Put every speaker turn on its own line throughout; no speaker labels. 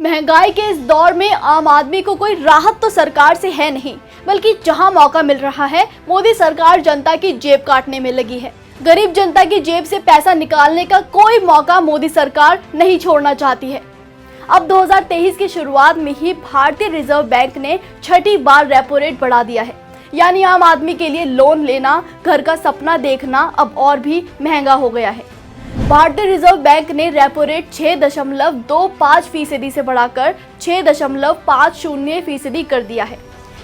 महंगाई के इस दौर में आम आदमी को कोई राहत तो सरकार से है नहीं, बल्कि जहां मौका मिल रहा है मोदी सरकार जनता की जेब काटने में लगी है। गरीब जनता की जेब से पैसा निकालने का कोई मौका मोदी सरकार नहीं छोड़ना चाहती है। अब 2023 की शुरुआत में ही भारतीय रिजर्व बैंक ने छठी बार रेपो रेट बढ़ा दिया है। यानी आम आदमी के लिए लोन लेना, घर का सपना देखना अब और भी महंगा हो गया है। भारतीय रिजर्व बैंक ने रेपो रेट 6.25% से बढ़ाकर 6.50% कर दिया है।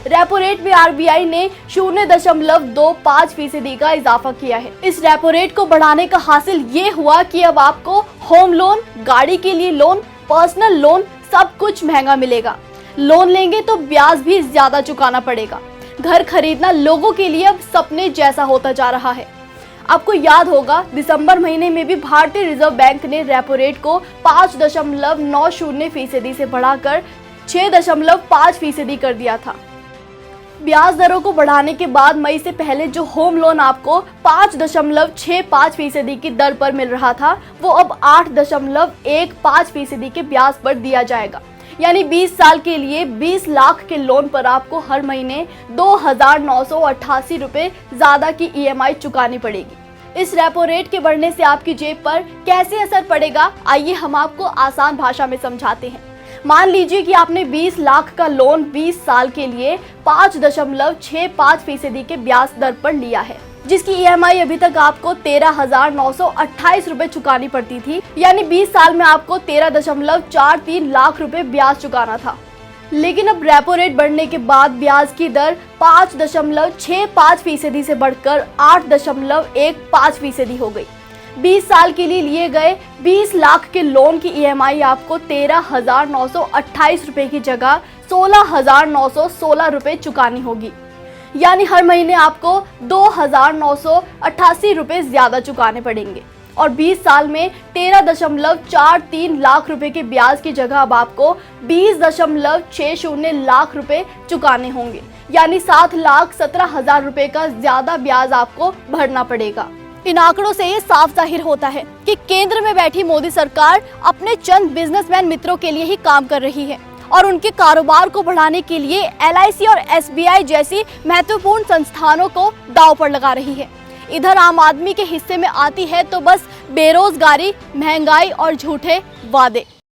रेपो रेट में आरबीआई ने 0.25% का इजाफा किया है। इस रेपो रेट को बढ़ाने का हासिल ये हुआ कि अब आपको होम लोन, गाड़ी के लिए लोन, पर्सनल लोन सब कुछ महंगा मिलेगा। लोन लेंगे तो ब्याज भी ज्यादा चुकाना पड़ेगा। घर खरीदना लोगों के लिए अब सपने जैसा होता जा रहा है। आपको याद होगा दिसंबर महीने में भी भारतीय रिजर्व बैंक ने रेपो रेट को 5.90% से बढ़ाकर 6.5% कर दिया था। ब्याज दरों को बढ़ाने के बाद मई से पहले जो होम लोन आपको 5.65% की दर पर मिल रहा था, वो अब 8.15% के ब्याज पर दिया जाएगा। यानी 20 साल के लिए 20 लाख के लोन पर आपको हर महीने 2,988 रुपए ज्यादा की EMI चुकानी पड़ेगी। इस रेपो रेट के बढ़ने से आपकी जेब पर कैसे असर पड़ेगा, आइए हम आपको आसान भाषा में समझाते हैं। मान लीजिए कि आपने 20 लाख का लोन 20 साल के लिए 5.65% के ब्याज दर पर लिया है, जिसकी EMI अभी तक आपको 13,928 रुपए चुकानी पड़ती थी। यानी 20 साल में आपको 13.43 लाख रुपए ब्याज चुकाना था। लेकिन अब रेपो रेट बढ़ने के बाद ब्याज की दर 5.65% से बढ़कर 8.15% हो गई। 20 साल के लिए गए 20 लाख के लोन की EMI आपको 13,928 रुपए की जगह 16,916 रुपए चुकानी होगी। यानी हर महीने आपको 2,988 रुपए ज्यादा चुकाने पड़ेंगे। और 20 साल में 13.43 लाख रुपए के ब्याज की जगह अब आपको 20.60 लाख रुपए चुकाने होंगे। यानी 7,17,000 रुपए का ज्यादा ब्याज आपको भरना पड़ेगा। इन आंकड़ों से ये साफ जाहिर होता है कि केंद्र में बैठी मोदी सरकार अपने चंद बिजनेसमैन मित्रों के लिए ही काम कर रही है और उनके कारोबार को बढ़ाने के लिए LIC और SBI जैसी महत्वपूर्ण संस्थानों को दांव पर लगा रही है। इधर आम आदमी के हिस्से में आती है तो बस बेरोजगारी, महंगाई और झूठे वादे।